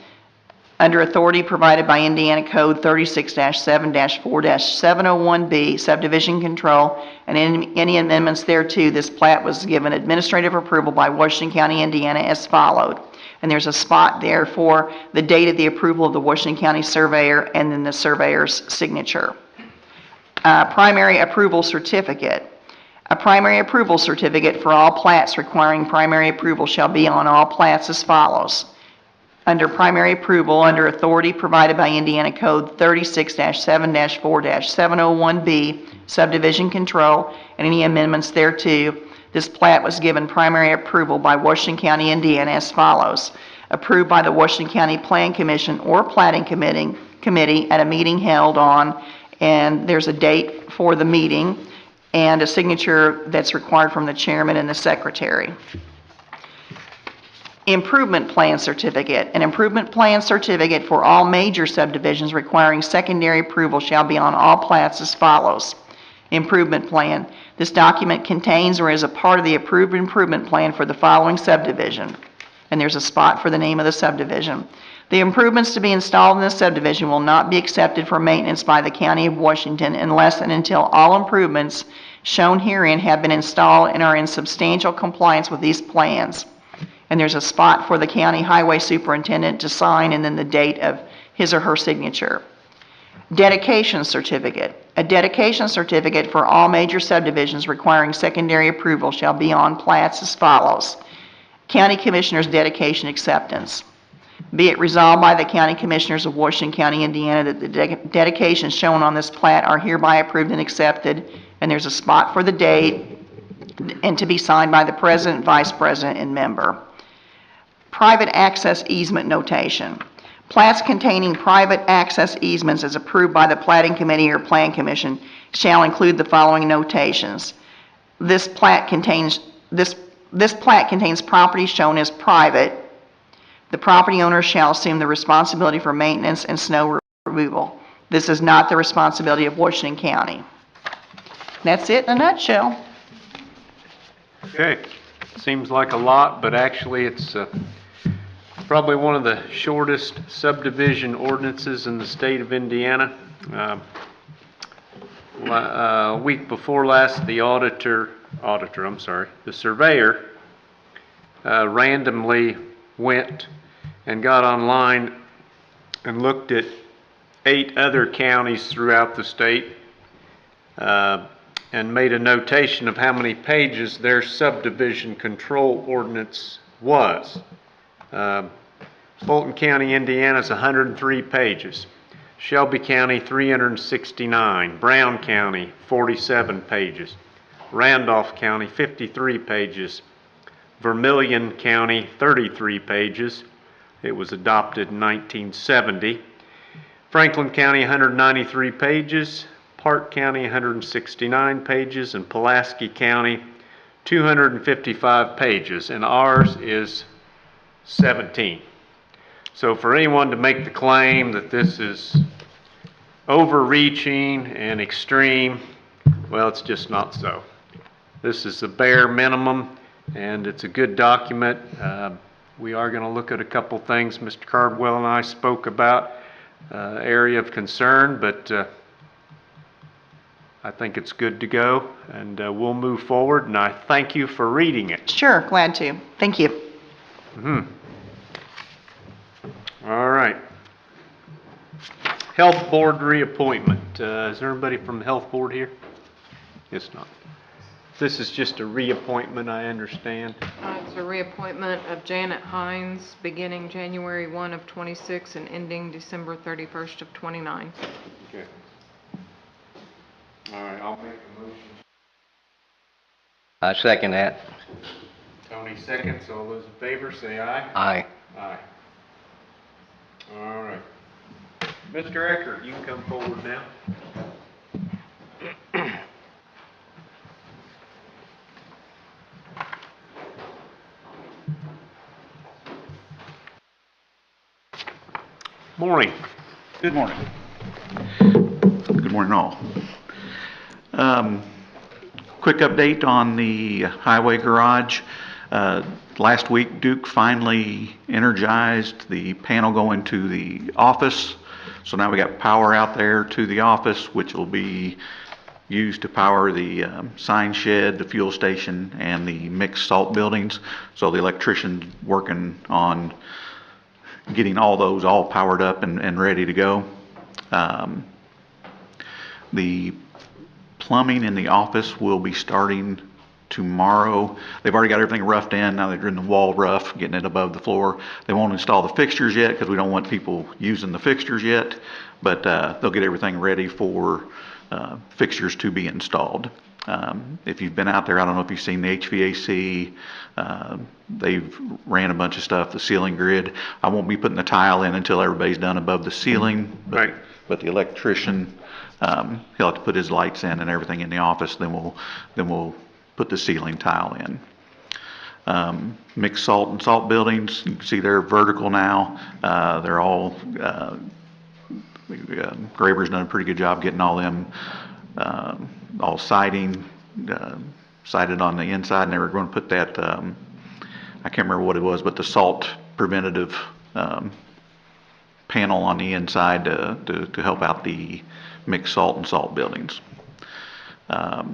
Under authority provided by Indiana Code 36-7-4-701B, subdivision control, and any amendments thereto, this plat was given administrative approval by Washington County, Indiana as followed. And there's a spot there for the date of the approval of the Washington County surveyor and then the surveyor's signature. Primary approval certificate. A primary approval certificate for all plats requiring primary approval shall be on all plats as follows. Under primary approval, under authority provided by Indiana Code 36-7-4-701B, subdivision control, and any amendments thereto, this plat was given primary approval by Washington County, Indiana as follows. Approved by the Washington County Plan Commission or Platting Committee at a meeting held on, and there's a date for the meeting, and a signature that's required from the chairman and the secretary. Improvement plan certificate. An improvement plan certificate for all major subdivisions requiring secondary approval shall be on all plats as follows. Improvement plan. This document contains or is a part of the approved improvement plan for the following subdivision. And there's a spot for the name of the subdivision. The improvements to be installed in this subdivision will not be accepted for maintenance by the County of Washington unless and until all improvements shown herein have been installed and are in substantial compliance with these plans. And there's a spot for the County Highway Superintendent to sign and then the date of his or her signature. Dedication certificate. A dedication certificate for all major subdivisions requiring secondary approval shall be on plats as follows. County Commissioners dedication acceptance. Be it resolved by the County Commissioners of Washington County, Indiana, that the dedications shown on this plat are hereby approved and accepted, and there's a spot for the date, and to be signed by the President, Vice President, and member. Private access easement notation. Plats containing private access easements as approved by the Platting Committee or Plan Commission shall include the following notations. This plat contains property shown as private. The property owner shall assume the responsibility for maintenance and snow removal. This is not the responsibility of Washington County. That's it in a nutshell. Okay, seems like a lot, but actually it's probably one of the shortest subdivision ordinances in the state of Indiana. A week before last, the the surveyor randomly went and got online and looked at 8 other counties throughout the state and made a notation of how many pages their subdivision control ordinance was. Fulton County, Indiana is 103 pages. Shelby County, 369. Brown County, 47 pages. Randolph County, 53 pages. Vermilion County, 33 pages. It was adopted in 1970. Franklin County, 193 pages. Park County, 169 pages. And Pulaski County, 255 pages. And ours is 17. So for anyone to make the claim that this is overreaching and extreme, well, it's just not so. This is the bare minimum, and it's a good document. We are going to look at a couple things Mr. Cardwell and I spoke about, area of concern, but I think it's good to go, and we'll move forward, and I thank you for reading it. Sure, glad to. Thank you. All right. Health Board reappointment. Is there anybody from the Health Board here? It's not. This is just a reappointment, I understand. It's a reappointment of Janet Hines, beginning January 1 of 26 and ending December 31st of 29. Okay. All right, I'll make a motion. I second that. Tony seconds. All those in favor, say aye. Aye. Aye. All right. Mr. Eckert, you can come forward now. Morning. Good morning. Good morning, all. Quick update on the highway garage. Last week, Duke finally energized the panel going to the office. So now we got power out there to the office, which will be used to power the sign shed, the fuel station, and the mixed salt buildings. So the electrician's working on getting all those all powered up and ready to go. The plumbing in the office will be starting tomorrow. They've already got everything roughed in. Now they're doing the wall rough, getting it above the floor. They won't install the fixtures yet because we don't want people using the fixtures yet, but they'll get everything ready for fixtures to be installed. If you've been out there, I don't know if you've seen the HVAC. They've ran a bunch of stuff, the ceiling grid. I won't be putting the tile in until everybody's done above the ceiling, but the electrician, he'll have to put his lights in and everything in the office. Then we'll put the ceiling tile in. Mixed salt and salt buildings, you can see they're vertical now. They're all, Graber's done a pretty good job getting all them, all siding, sided on the inside, and they were going to put that, I can't remember what it was, but the salt preventative panel on the inside to help out the mixed salt and salt buildings.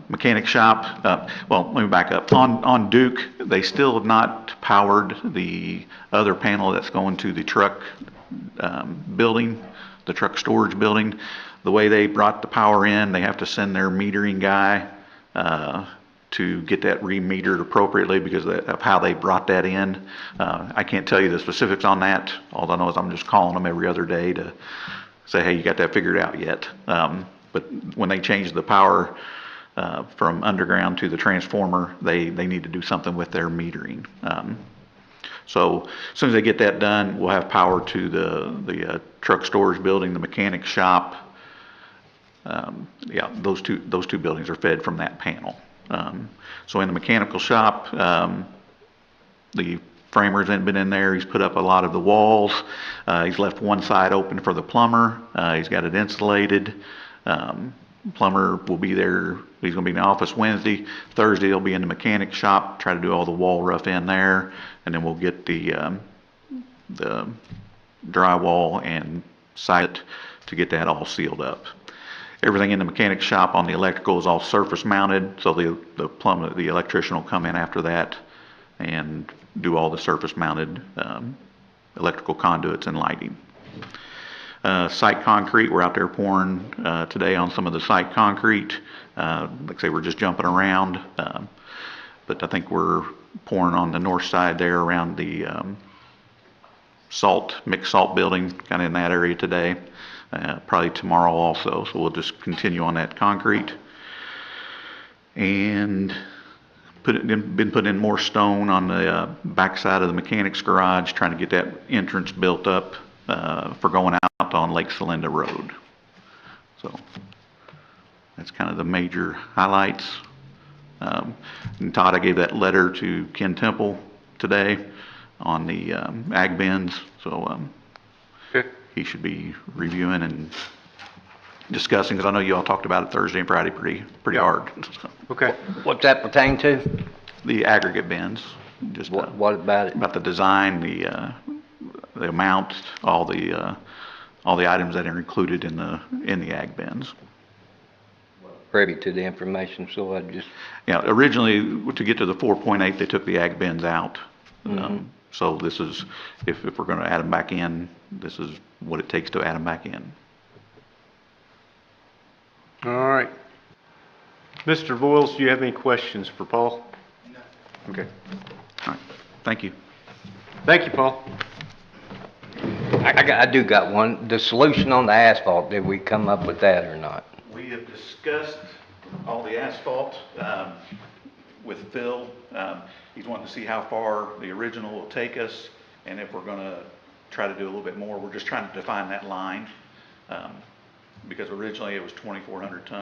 Mechanic shop, well, let me back up. On Duke, they still have not powered the other panel that's going to the truck building, the truck storage building. The way they brought the power in, they have to send their metering guy to get that remetered appropriately because of how they brought that in. I can't tell you the specifics on that. All I know is I'm just calling them every other day to say, hey, you got that figured out yet? But when they change the power from underground to the transformer, they need to do something with their metering. So as soon as they get that done, we'll have power to the truck storage building, the mechanic shop. Yeah, those two buildings are fed from that panel. So in the mechanical shop, the framer's been in there. He's put up a lot of the walls. He's left one side open for the plumber. He's got it insulated. Plumber will be there. He's going to be in the office Wednesday. Thursday, he'll be in the mechanic shop, try to do all the wall rough in there, and then we'll get the drywall and site to get that all sealed up. Everything in the mechanic shop on the electrical is all surface mounted, so the electrician will come in after that and do all the surface mounted electrical conduits and lighting. Site concrete, we're out there pouring today on some of the site concrete. Like I say, we're just jumping around, but I think we're pouring on the north side there around the mixed salt building, kind of in that area today. Probably tomorrow also, so we'll just continue on that concrete. And been putting in more stone on the back side of the mechanics garage, trying to get that entrance built up for going out on Lake Celinda Road. So that's kind of the major highlights. And Todd, I gave that letter to Ken Temple today on the ag bins, so he should be reviewing and discussing, because I know you all talked about it Thursday and Friday pretty hard. Okay. What's that pertain to? The aggregate bins. Just What about it? about the design, the amount, all the items that are included in the ag bins. Privy to the information, so I just, Yeah, originally to get to the 4.8, they took the ag bins out. So this is, if we're going to add them back in, this is what it takes to add them back in. All right. Mr. Voiles, do you have any questions for Paul? No. Okay. All right, thank you. Thank you, Paul. I do got one. The solution on the asphalt, did we come up with that or not? We have discussed all the asphalt with Phil. He's wanting to see how far the original will take us, and if we're going to try to do a little bit more. We're just trying to define that line, because originally it was 2,400 ton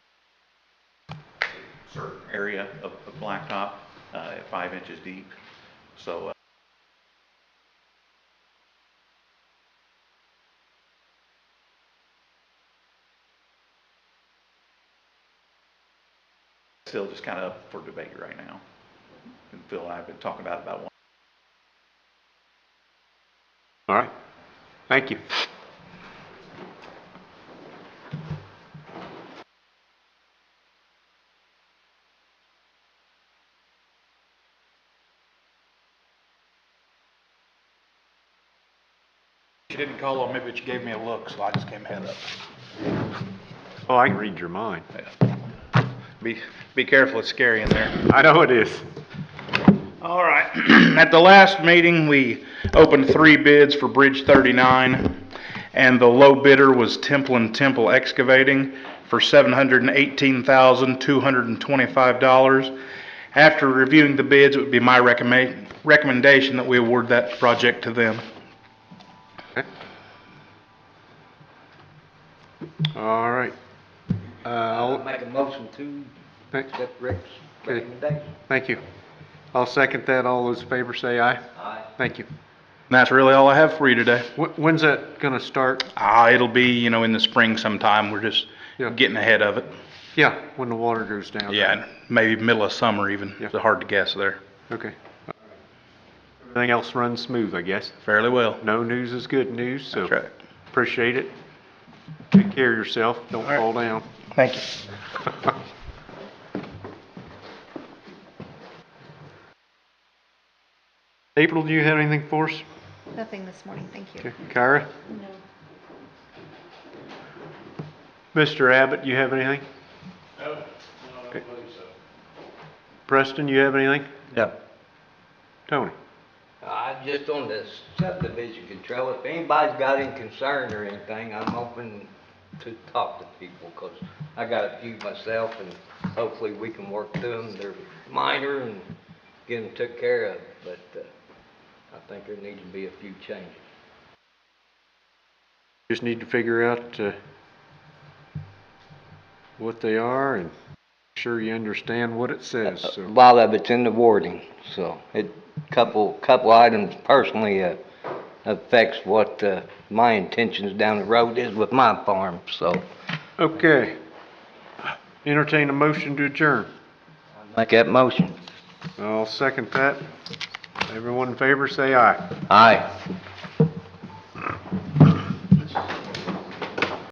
certain area of blacktop at 5 inches deep. So still just kind of up for debate right now. And Phil and I have been talking about one. All right. Thank you. You didn't call on me, but you gave me a look, so I just came head up. Oh, I can read your mind. Be careful, it's scary in there. I know it is. All right. At the last meeting, we opened 3 bids for Bridge 39, and the low bidder was Temple & Temple Excavating for $718,225. After reviewing the bids, it would be my recommendation that we award that project to them. Okay. All right. I'll make a motion to accept Rick's recommendation. Thank you. I'll second that. All those in favor say aye. Aye. Thank you. And that's really all I have for you today. When's that gonna start? It'll be, in the spring sometime. We're just getting ahead of it. Yeah, when the water goes down. Yeah, maybe middle of summer even. Yeah. It's hard to guess there. Okay. Everything else runs smooth, I guess. Fairly well. No news is good news, so That's right. appreciate it. Take care of yourself. Don't fall down. Thank you. April, do you have anything for us? Nothing this morning, thank you. Okay. Kyra? No. Mr. Abbott, you have anything? No, Okay. Preston, you have anything? No. Tony? Just on the subdivision control, if anybody's got any concern or anything, I'm open to talk to people, 'cause I got a few myself, and hopefully we can work through them. They're minor and get them took care of, but, I think there needs to be a few changes. Just need to figure out, what they are and make sure you understand what it says, A so. lot of it's in the wording, so couple items personally, affects what, my intentions down the road is with my farm, so. Okay. Entertain a motion to adjourn. Make that motion. I'll second that. Everyone in favor, say aye. Aye.